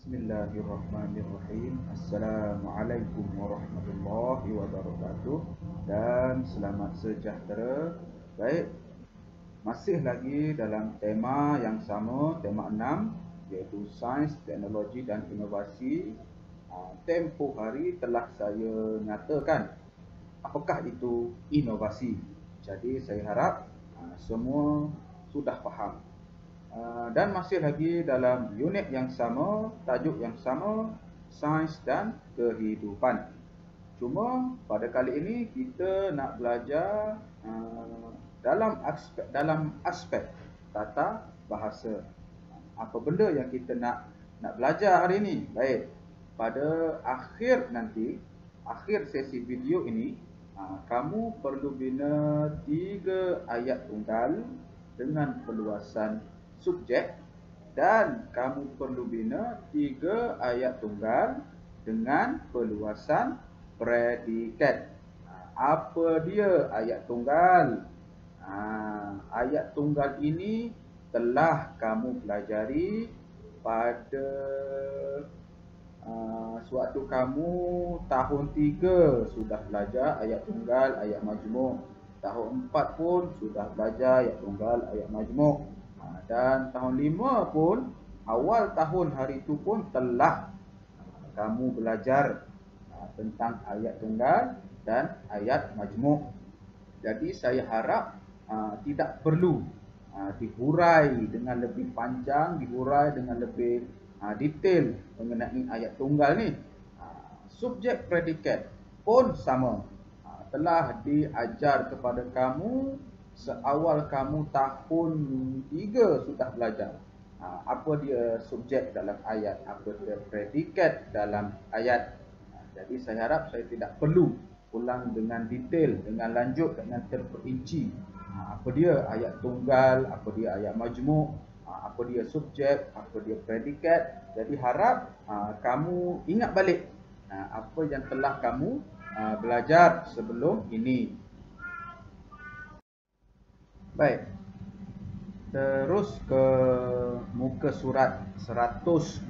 Bismillahirrahmanirrahim. Assalamualaikum warahmatullahi wabarakatuh dan selamat sejahtera. Baik, masih lagi dalam tema yang sama, tema 6, iaitu sains, teknologi dan inovasi. Tempoh hari telah saya nyatakan apakah itu inovasi. Jadi saya harap semua sudah faham. Dan masih lagi dalam unit yang sama, tajuk yang sama, sains dan kehidupan. Cuma pada kali ini kita nak belajar dalam aspek tata bahasa. Apa benda yang kita nak belajar hari ini? Baik, pada akhir nanti, akhir sesi video ini, kamu perlu bina 3 ayat tunggal dengan perluasan subjek, dan kamu perlu bina 3 ayat tunggal dengan perluasan predikat. Apa dia ayat tunggal? Ayat tunggal ini telah kamu pelajari pada sewaktu kamu tahun 3 sudah belajar ayat tunggal, ayat majmuk. Tahun 4 pun sudah belajar ayat tunggal, ayat majmuk. Dan tahun 5 pun, awal tahun hari itu pun telah kamu belajar tentang ayat tunggal dan ayat majmuk. Jadi saya harap tidak perlu dihurai dengan lebih panjang, dihurai dengan lebih detail mengenai ayat tunggal ni. Subjek predikat pun sama, telah diajar kepada kamu seawal kamu tahun 3 sudah belajar. Apa dia subjek dalam ayat, apa dia predikat dalam ayat. Jadi saya harap saya tidak perlu ulang dengan detail, dengan lanjut, dengan terperinci. Apa dia ayat tunggal, apa dia ayat majmuk, apa dia subjek, apa dia predikat. Jadi harap kamu ingat balik apa yang telah kamu belajar sebelum ini. Baik, terus ke muka surat 125,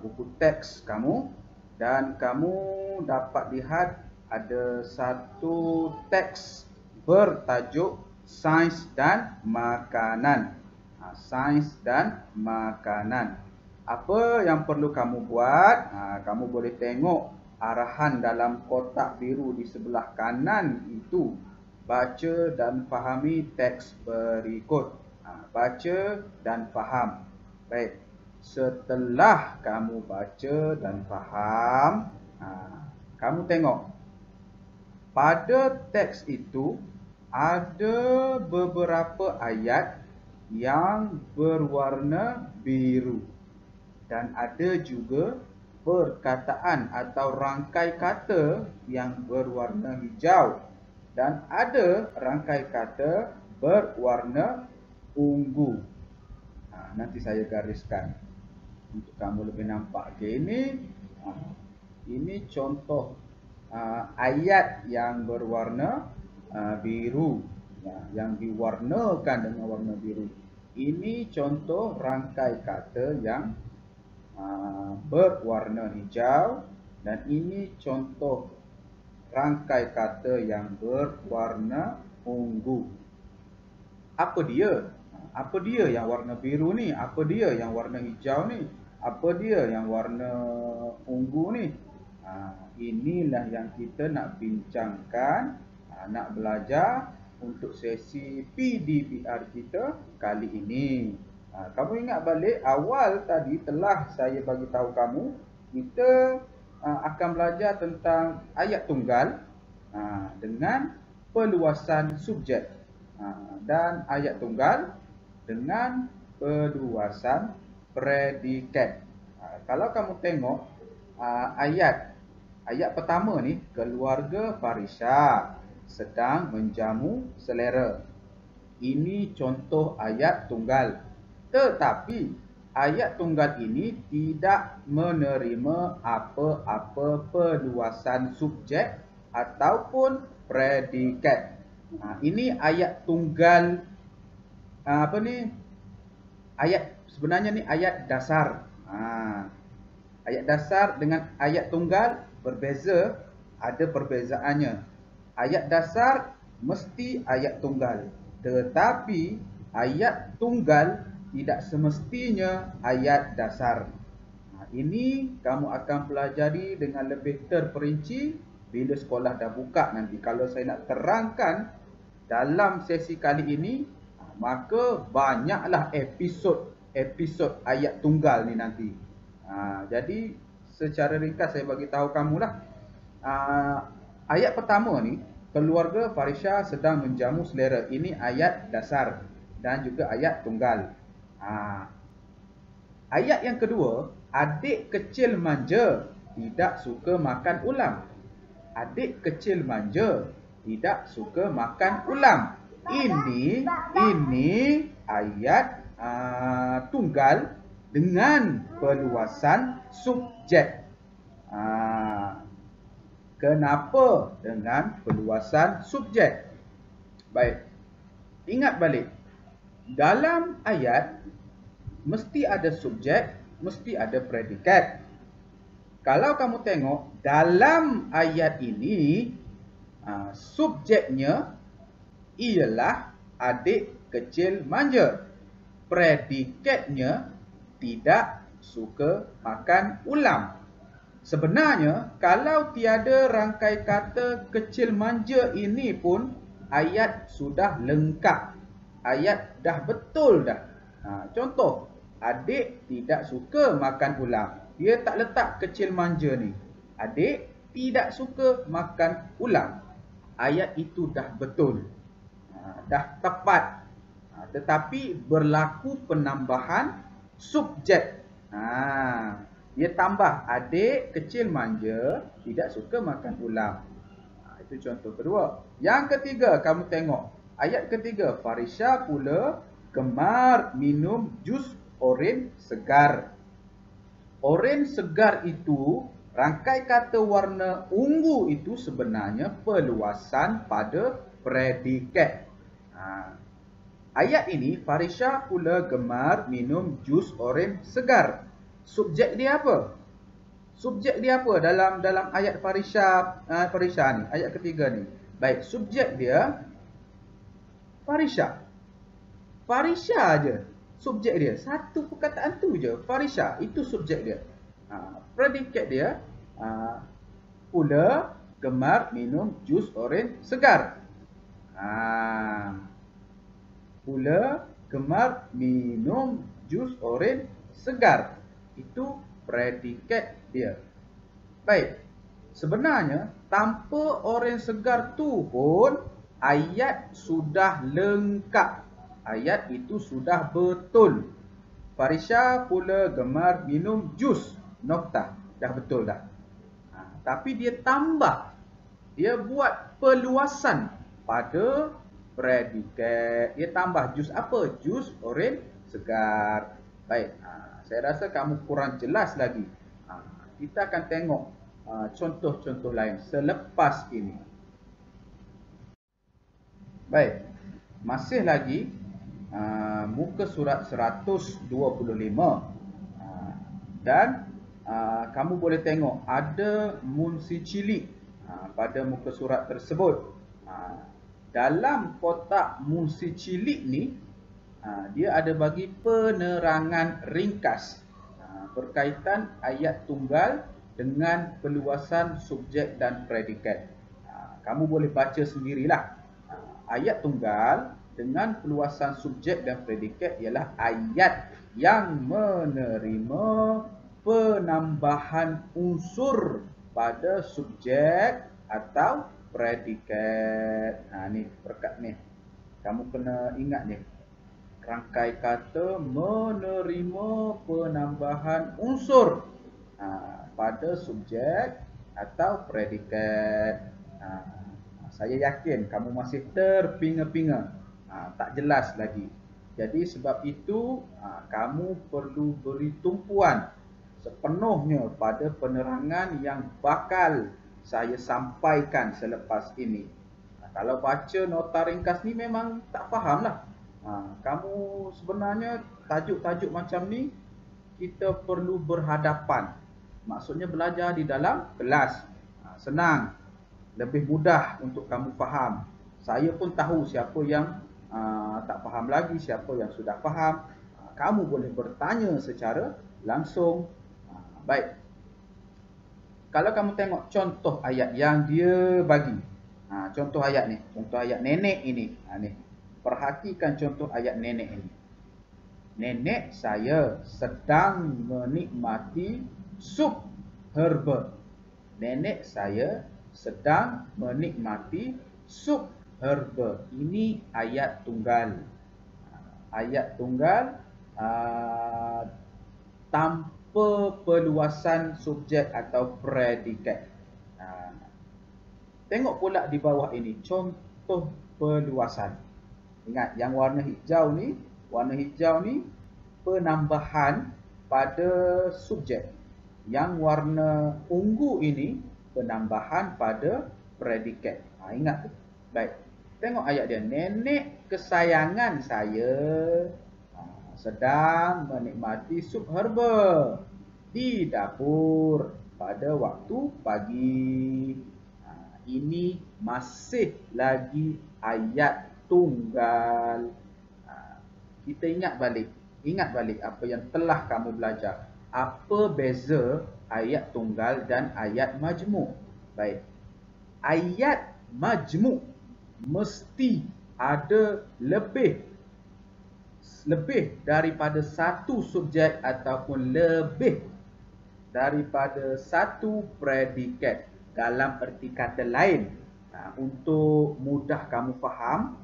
buku teks kamu, dan kamu dapat lihat ada satu teks bertajuk sains dan makanan. Sains dan makanan. Apa yang perlu kamu buat? Kamu boleh tengok arahan dalam kotak biru di sebelah kanan itu. Baca dan fahami teks berikut. Baca dan faham. Baik, setelah kamu baca dan faham, kamu tengok pada teks itu ada beberapa ayat yang berwarna biru, dan ada juga perkataan atau rangkai kata yang berwarna hijau, dan ada rangkai kata berwarna ungu. Nanti saya gariskan untuk kamu lebih nampak. Okay, ini contoh ayat yang berwarna biru, yang diwarnakan dengan warna biru. Ini contoh rangkai kata yang berwarna hijau, dan ini contoh rangkai kata yang berwarna ungu. Apa dia? Apa dia yang warna biru ni? Apa dia yang warna hijau ni? Apa dia yang warna ungu ni? Inilah yang kita nak bincangkan, nak belajar untuk sesi PDPR kita kali ini. Kamu ingat balik awal tadi telah saya bagi tahu kamu, kita akan belajar tentang ayat tunggal dengan perluasan subjek, dan ayat tunggal dengan perluasan predikat. Kalau kamu tengok ayat pertama ni, keluarga Farisha sedang menjamu selera. Ini contoh ayat tunggal. Tetapi ayat tunggal ini tidak menerima apa-apa perluasan subjek ataupun predikat. Ini ayat tunggal, ayat sebenarnya ni ayat dasar. Ayat dasar dengan ayat tunggal berbeza, ada perbezaannya. Ayat dasar mesti ayat tunggal, tetapi ayat tunggal tidak semestinya ayat dasar. Ini kamu akan pelajari dengan lebih terperinci bila sekolah dah buka nanti. Kalau saya nak terangkan dalam sesi kali ini, maka banyaklah episod ayat tunggal ni nanti. Jadi secara ringkas saya bagi tahu kamulah. Ayat pertama ni, keluarga Farisha sedang menjamu selera. Ini ayat dasar dan juga ayat tunggal. Ayat yang kedua, adik kecil manja tidak suka makan ulam. Adik kecil manja tidak suka makan ulam. Ini ayat tunggal dengan peluasan subjek. Kenapa dengan peluasan subjek? Baik, ingat balik. Dalam ayat mesti ada subjek, mesti ada predikat. Kalau kamu tengok dalam ayat ini, subjeknya ialah adik kecil manja. Predikatnya tidak suka makan ulam. Sebenarnya kalau tiada rangkai kata kecil manja ini pun ayat sudah lengkap. Ayat dah betul dah. Contoh, adik tidak suka makan ulam. Dia tak letak kecil manja ni. Adik tidak suka makan ulam. Ayat itu dah betul. Dah tepat. Tetapi berlaku penambahan subjek. Dia tambah adik kecil manja tidak suka makan ulam. Itu contoh kedua. Yang ketiga, kamu tengok. Ayat ketiga, Farisha pula gemar minum jus oren segar. Oren segar itu, rangkai kata warna ungu itu sebenarnya peluasan pada predikat. Ayat ini, Farisha pula gemar minum jus oren segar. Subjek dia apa? Subjek dia apa dalam ayat Farisha ni, ayat ketiga ni? Baik, subjek dia Farisha. Farisha aja subjek dia. Satu perkataan tu je, Farisha, itu subjek dia. Predikat dia pula gemar minum jus oren segar. Pula gemar minum jus oren segar. Itu predikat dia. Baik. Sebenarnya tanpa oren segar tu pun ayat sudah lengkap. Ayat itu sudah betul. Farisha pula gemar minum jus. Noktah. Dah betul dah. Tapi dia tambah. Dia buat peluasan pada predikat. Dia tambah jus apa? Jus oren segar. Baik. Saya rasa kamu kurang jelas lagi. Kita akan tengok contoh-contoh lain selepas ini. Baik. Masih lagi muka surat 125. Dan kamu boleh tengok ada munsi cilik pada muka surat tersebut. Dalam kotak munsi cilik ni, dia ada bagi penerangan ringkas berkaitan ayat tunggal dengan peluasan subjek dan predikat. Kamu boleh baca sendirilah. Ayat tunggal dengan peluasan subjek dan predikat ialah ayat yang menerima penambahan unsur pada subjek atau predikat. Ni perkat ni. Kamu kena ingat ni. Rangkai kata menerima penambahan unsur pada subjek atau predikat. Saya yakin kamu masih terpinga-pinga, tak jelas lagi. Jadi sebab itu kamu perlu beri tumpuan sepenuhnya pada penerangan yang bakal saya sampaikan selepas ini. Kalau baca nota ringkas ni memang tak faham lah. Kamu sebenarnya tajuk-tajuk macam ni kita perlu berhadapan. Maksudnya belajar di dalam kelas. Senang, lebih mudah untuk kamu faham. Saya pun tahu siapa yang tak faham lagi, siapa yang sudah faham. Kamu boleh bertanya secara langsung. Baik. Kalau kamu tengok contoh ayat yang dia bagi. Contoh ayat ni, contoh ayat nenek ini. Ni. Perhatikan contoh ayat nenek ini. Nenek saya sedang menikmati sup herba. Nenek saya sedang menikmati sup herba. Ini ayat tunggal. Ayat tunggal tanpa perluasan subjek atau predikat. Tengok pula di bawah ini contoh perluasan. Ingat yang warna hijau ni penambahan pada subjek. Yang warna ungu ini penambahan pada predikat. Ingat tu. Baik. Tengok ayat dia. Nenek kesayangan saya sedang menikmati sup herba di dapur pada waktu pagi. Ini masih lagi ayat tunggal. Kita ingat balik apa yang telah kamu belajar. Apa beza ayat tunggal dan ayat majmuk? Baik. Ayat majmuk mesti ada lebih daripada satu subjek ataupun lebih daripada satu predikat. Dalam erti kata lain, untuk mudah kamu faham,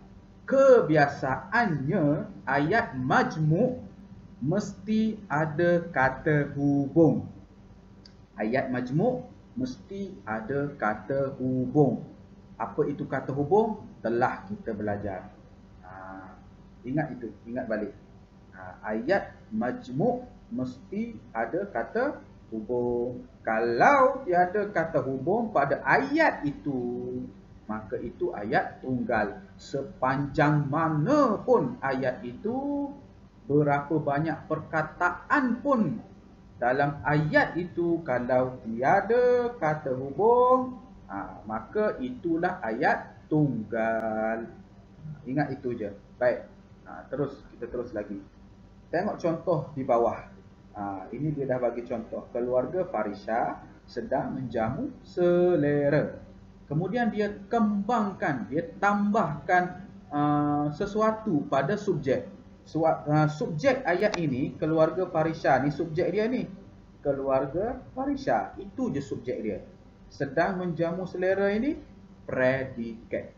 kebiasaannya ayat majmuk mesti ada kata hubung. Ayat majmuk mesti ada kata hubung. Apa itu kata hubung? Telah kita belajar. Ingat itu, ingat balik. Ayat majmuk mesti ada kata hubung. Kalau tiada kata hubung pada ayat itu, maka itu ayat tunggal. Sepanjang mana pun ayat itu, berapa banyak perkataan pun dalam ayat itu, kalau tiada kata hubung, maka itulah ayat tunggal. Ingat itu je. Baik. Kita terus lagi. Tengok contoh di bawah. Ini dia dah bagi contoh. Keluarga Farisha sedang menjamu selera. Kemudian dia kembangkan, dia tambahkan sesuatu pada subjek. Subjek ayat ini, keluarga Farisha ni subjek dia ni. Keluarga Farisha, itu je subjek dia. Sedang menjamu selera ini predikat.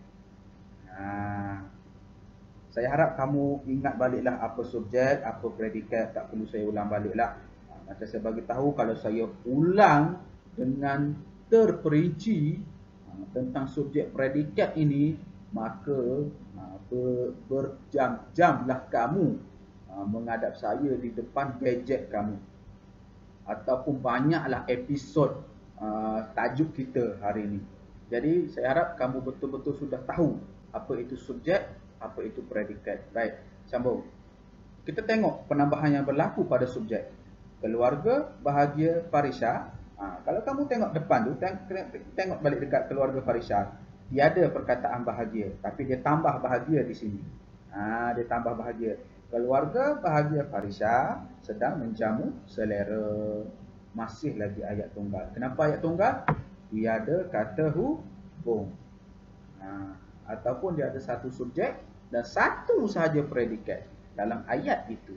Saya harap kamu ingat baliklah apa subjek, apa predikat. Tak perlu saya ulang baliklah. Macam saya bagi tahu, kalau saya ulang dengan terperinci tentang subjek predikat ini, maka berjam-jamlah kamu menghadap saya di depan gadget kamu. Ataupun banyaklah episod tajuk kita hari ini. Jadi saya harap kamu betul-betul sudah tahu apa itu subjek, apa itu predikat. Baik, sambung. Kita tengok penambahan yang berlaku pada subjek. Keluarga bahagia Farisha. Kalau kamu tengok depan tu, tengok balik dekat keluarga Farisha, tiada perkataan bahagia, tapi dia tambah bahagia di sini. Dia tambah bahagia. Keluarga bahagia Farisha sedang menjamu selera. Masih lagi ayat tunggal. Kenapa ayat tunggal? Tiada kata hubung. Ataupun dia ada satu subjek dan satu sahaja predikat dalam ayat itu.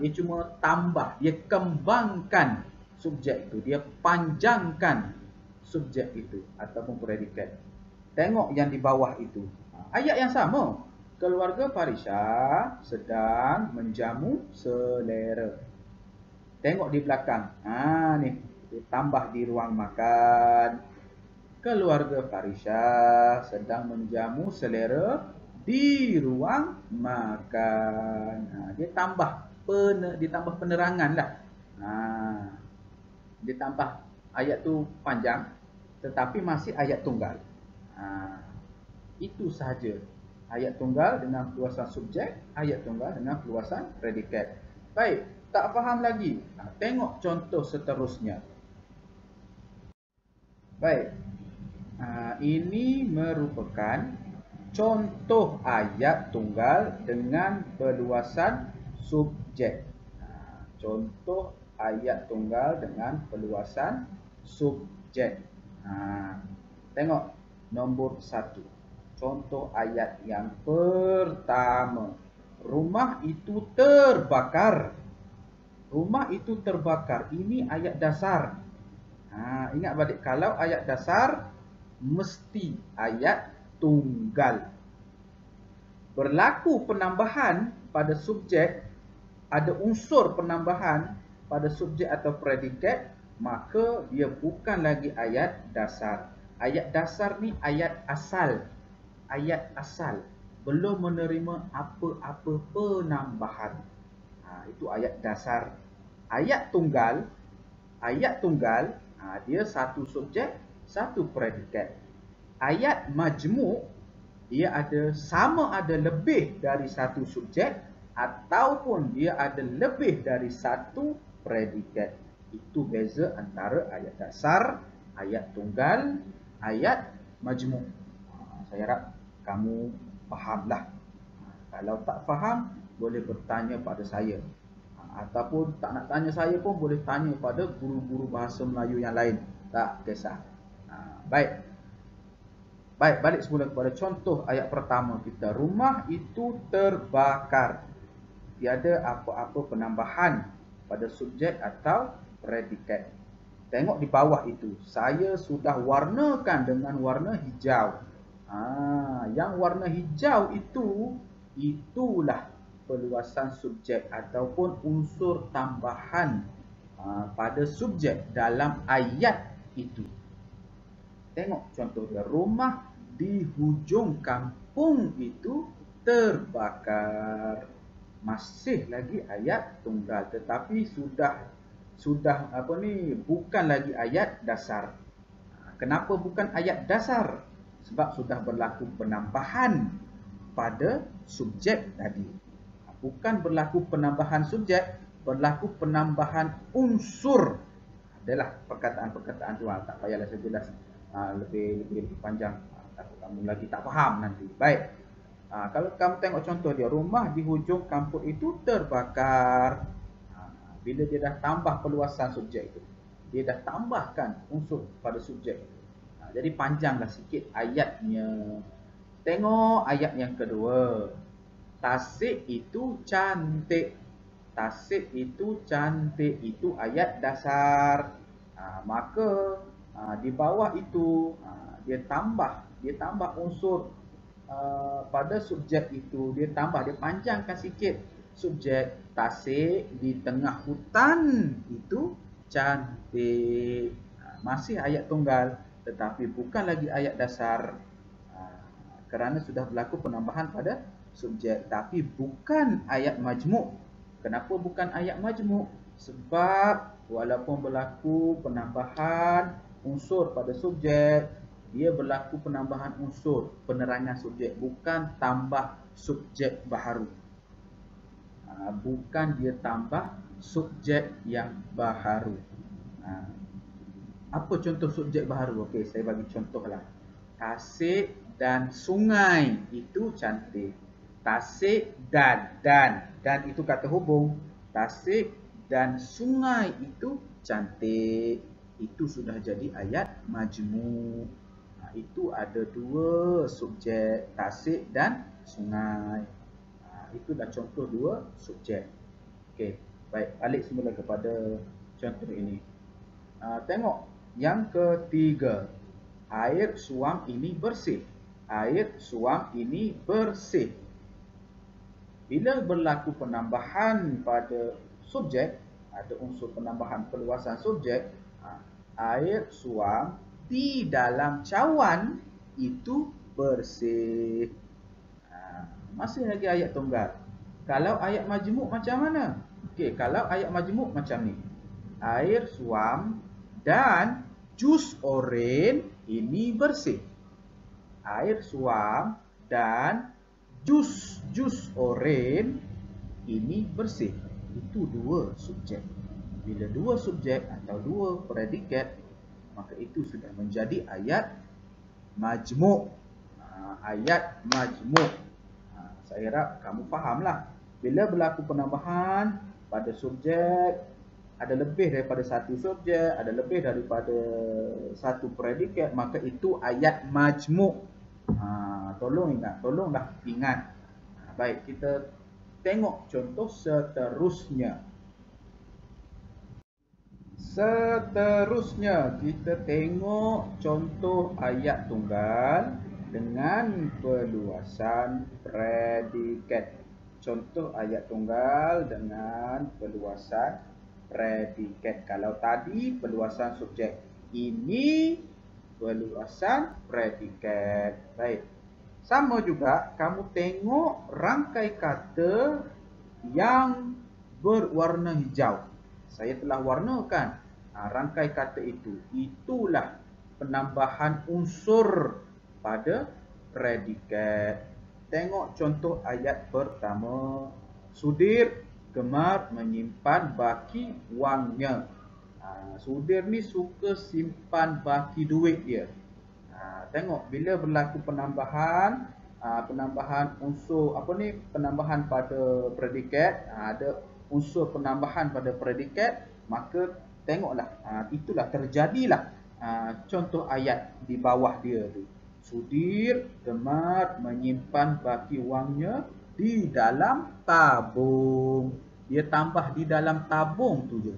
Dia cuma tambah, dia kembangkan subjek itu, dia panjangkan subjek itu ataupun predikat. Tengok yang di bawah itu. Ayat yang sama. Keluarga Farisha sedang menjamu selera. Tengok di belakang. Ni, dia tambah di ruang makan. Keluarga Farisha sedang menjamu selera di ruang makan. Dia tambah penerangan lah. Dia tambah ayat tu panjang, tetapi masih ayat tunggal. Itu sahaja. Ayat tunggal dengan keluasan subjek, ayat tunggal dengan keluasan predikat. Baik, Tak faham lagi? Tengok contoh seterusnya. Baik. Ini merupakan contoh ayat tunggal dengan perluasan subjek. Contoh ayat tunggal dengan perluasan subjek. Tengok nombor 1. Contoh ayat yang pertama. Rumah itu terbakar. Rumah itu terbakar. Ini ayat dasar. Ingat balik, kalau ayat dasar mesti ayat tunggal. Berlaku penambahan pada subjek, ada unsur penambahan pada subjek atau predikat, maka dia bukan lagi ayat dasar. Ayat dasar ni ayat asal. Ayat asal. Belum menerima apa-apa penambahan. Itu ayat dasar. Ayat tunggal, dia satu subjek, satu predikat. Ayat majmuk, dia sama ada lebih dari satu subjek ataupun dia ada lebih dari satu predikat. Itu beza antara ayat dasar, ayat tunggal, ayat majmuk. Saya harap kamu fahamlah. Kalau tak faham, boleh bertanya pada saya. Ataupun tak nak tanya saya pun boleh tanya pada guru-guru bahasa Melayu yang lain. Tak kisah. Baik. Baik, balik semula kepada contoh ayat pertama kita. Rumah itu terbakar. Tiada apa-apa penambahan pada subjek atau predikat. Tengok di bawah itu. Saya sudah warnakan dengan warna hijau. Yang warna hijau itulah perluasan subjek ataupun unsur tambahan pada subjek dalam ayat itu. Tengok contoh dia. Rumah di hujung kampung itu terbakar. Masih lagi ayat tunggal, tetapi sudah bukan lagi ayat dasar. Kenapa bukan ayat dasar? Sebab sudah berlaku penambahan pada subjek tadi. Bukan berlaku penambahan subjek, berlaku penambahan unsur. Adalah perkataan-perkataan tu, tak payahlah saya jelas lebih panjang. Kamu lagi tak faham nanti. Baik. Kalau kamu tengok contoh dia, rumah di hujung kampung itu terbakar. Bila dia dah tambah perluasan subjek itu, dia dah tambahkan unsur pada subjek. Jadi panjanglah sikit ayatnya. Tengok ayat yang kedua. Tasik itu cantik. Tasik itu cantik. Itu ayat dasar. Maka di bawah itu dia tambah unsur pada subjek itu. Dia panjangkan sikit. Subjek tasik di tengah hutan itu cantik. Masih ayat tunggal, tetapi bukan lagi ayat dasar. Kerana sudah berlaku penambahan pada subjek, tapi bukan ayat majmuk. Kenapa bukan ayat majmuk? Sebab walaupun berlaku penambahan unsur pada subjek, dia berlaku penambahan unsur penerangan subjek, bukan tambah subjek baharu. Bukan dia tambah subjek yang baharu. Apa contoh subjek baharu? Okey, saya bagi contohlah. Tasik dan sungai itu cantik. Tasik dan itu kata hubung. Tasik dan sungai itu cantik. Itu sudah jadi ayat majmuk. Itu ada dua subjek, tasik dan sungai. Itulah contoh dua subjek. Okey, baik, balik semula kepada contoh ini. Tengok yang ketiga. Air suam ini bersih. Air suam ini bersih. Bila berlaku penambahan pada subjek, ada unsur penambahan perluasan subjek, air suam di dalam cawan itu bersih. Masih lagi ayat tunggal. Kalau ayat majmuk macam mana? Okey, kalau ayat majmuk macam ni. Air suam dan jus oren ini bersih. Air suam dan jus oren ini bersih. itu dua subjek. Bila dua subjek atau dua predikat, maka itu sudah menjadi ayat majmuk. Ayat majmuk. Saya harap kamu fahamlah. Bila berlaku penambahan pada subjek, ada lebih daripada satu subjek, ada lebih daripada satu predikat, maka itu ayat majmuk. Tolonglah ingat. Baik, kita tengok contoh seterusnya. Seterusnya, kita tengok contoh ayat tunggal dengan perluasan predikat. Contoh ayat tunggal dengan perluasan predikat. Kalau tadi perluasan subjek, ini perluasan predikat. Baik. Sama juga kamu tengok rangkai kata yang berwarna hijau. Saya telah warnakan rangkai kata itu. Itulah penambahan unsur pada predikat. Tengok contoh ayat pertama. Sudir gemar menyimpan baki wangnya. Sudir ni suka simpan baki duit dia. Tengok bila berlaku penambahan unsur penambahan pada predikat, ada unsur penambahan pada predikat, maka tengoklah itulah terjadilah contoh ayat di bawah dia tu. Sudir gemar menyimpan baki wangnya di dalam tabung. Dia tambah di dalam tabung tu je.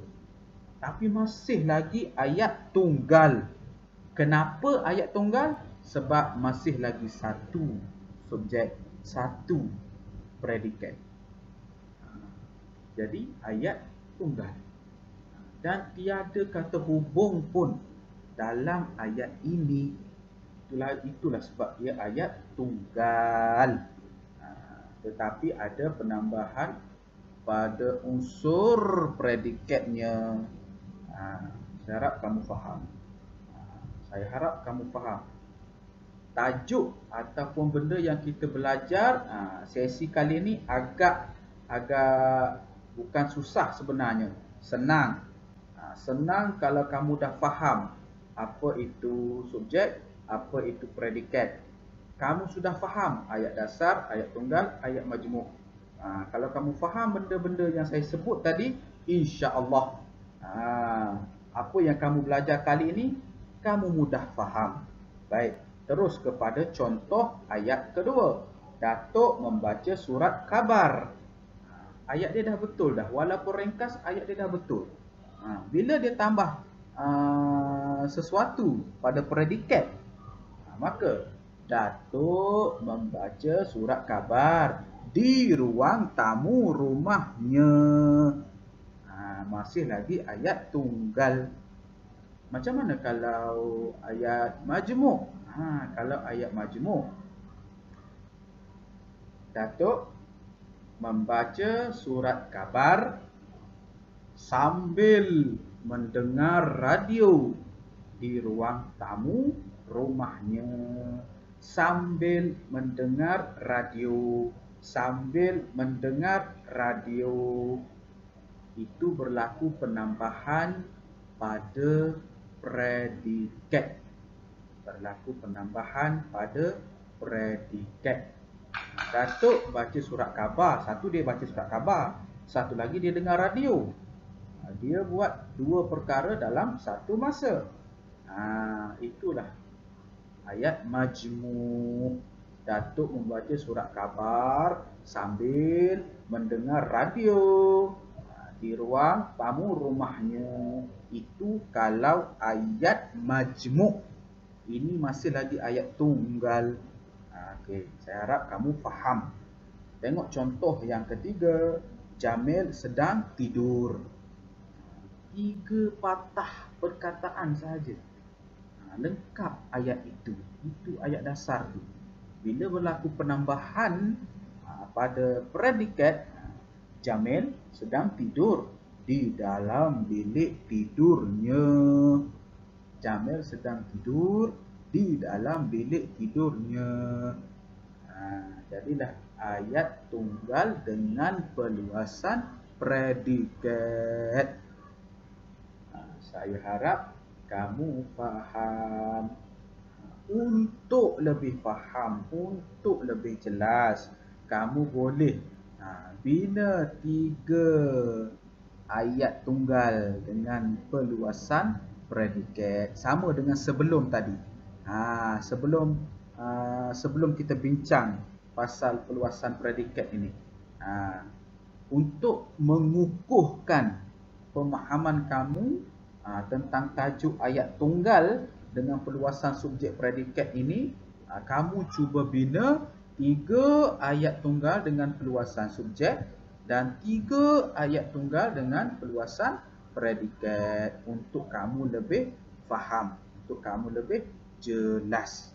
Tapi masih lagi ayat tunggal. Kenapa ayat tunggal? Sebab masih lagi satu subjek, satu predikat. Jadi ayat tunggal. Dan tiada kata hubung pun dalam ayat ini. Itulah sebab dia ayat tunggal. Tetapi ada penambahan pada unsur predikatnya. Saya harap kamu faham. Tajuk ataupun benda yang kita belajar sesi kali ini agak bukan susah sebenarnya. Senang. Senang kalau kamu dah faham apa itu subjek, apa itu predikat. Kamu sudah faham ayat dasar, ayat tunggal, ayat majmuk. Kalau kamu faham benda-benda yang saya sebut tadi, insya-Allah apa yang kamu belajar kali ini kamu mudah faham. Baik, terus kepada contoh ayat kedua. Datuk membaca surat khabar. Ayat dia dah betul dah. Walaupun ringkas, ayat dia dah betul. Bila dia tambah sesuatu pada predikat, maka Datuk membaca surat khabar di ruang tamu rumahnya. Masih lagi ayat tunggal. Macam mana kalau ayat majmuk? Kalau ayat majmuk, Datuk membaca surat khabar sambil mendengar radio di ruang tamu rumahnya. Sambil mendengar radio. Itu berlaku penambahan pada predikat. Datuk baca surat khabar. Satu dia baca surat khabar, satu lagi dia dengar radio. Dia buat dua perkara dalam satu masa. Itulah ayat majmuk. Datuk membaca surat khabar sambil mendengar radio di ruang tamu rumahnya. Itu kalau ayat majmuk. Ini masih lagi ayat tunggal. Okey, saya harap kamu faham. Tengok contoh yang ketiga. Jamil sedang tidur. 3 patah perkataan sahaja. Lengkap ayat itu. Itu ayat dasar tu. Bila berlaku penambahan pada predikat, Jamil sedang tidur di dalam bilik tidurnya. Jamil sedang tidur di dalam bilik tidurnya. Jadilah ayat tunggal dengan perluasan predikat. Saya harap kamu faham. Untuk lebih faham, untuk lebih jelas, kamu boleh bina 3 ayat tunggal dengan perluasan predikat. Sama dengan sebelum tadi. Sebelum kita bincang pasal perluasan predikat ini. Untuk mengukuhkan pemahaman kamu tentang tajuk ayat tunggal dengan perluasan subjek predikat ini, kamu cuba bina 3 ayat tunggal dengan perluasan subjek dan 3 ayat tunggal dengan perluasan predikat untuk kamu lebih faham, untuk kamu lebih jelas.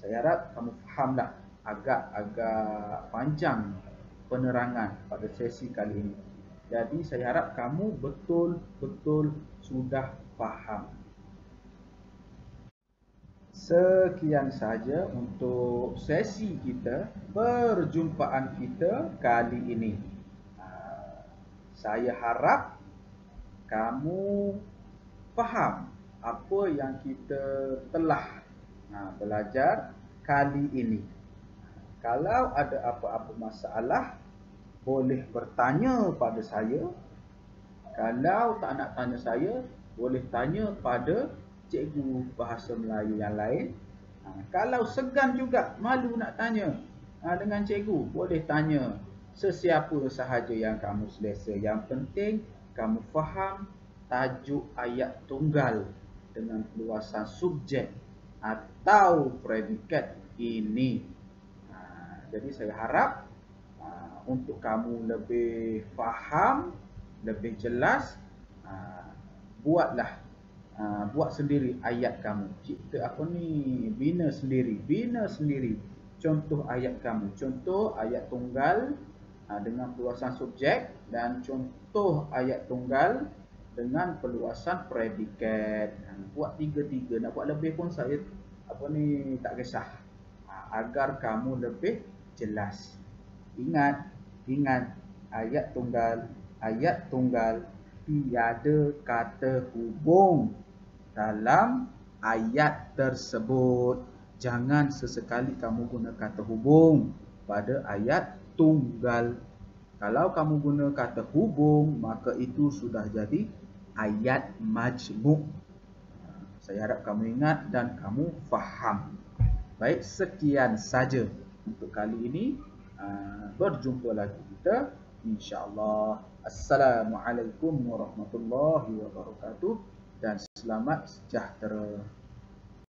Saya harap kamu fahamlah. Agak panjang penerangan pada sesi kali ini. Jadi saya harap kamu betul-betul sudah faham. Sekian saja untuk sesi kita, perjumpaan kita kali ini. Saya harap kamu faham apa yang kita telah belajar kali ini. Kalau ada apa-apa masalah, boleh bertanya pada saya. Kalau tak nak tanya saya, boleh tanya pada cikgu bahasa Melayu yang lain. Kalau segan juga, malu nak tanya dengan cikgu, boleh tanya sesiapa sahaja yang kamu selesa. Yang penting kamu faham tajuk ayat tunggal dengan perluasan subjek atau predikat ini. Jadi saya harap untuk kamu lebih faham, lebih jelas, buat sendiri ayat kamu. Cipta bina sendiri contoh ayat kamu. Contoh ayat tunggal dengan perluasan subjek dan contoh ayat tunggal dengan perluasan predikat. Buat 3-3, nak buat lebih pun saya tak kisah. Agar kamu lebih jelas. Ingat ayat tunggal tiada kata hubung dalam ayat tersebut. Jangan sesekali kamu guna kata hubung pada ayat tunggal. Kalau kamu guna kata hubung, maka itu sudah jadi ayat majmuk. Saya harap kamu ingat dan kamu faham. Baik, sekian saja untuk kali ini. Berjumpa lagi kita insya-Allah. Assalamualaikum warahmatullahi wabarakatuh dan selamat sejahtera.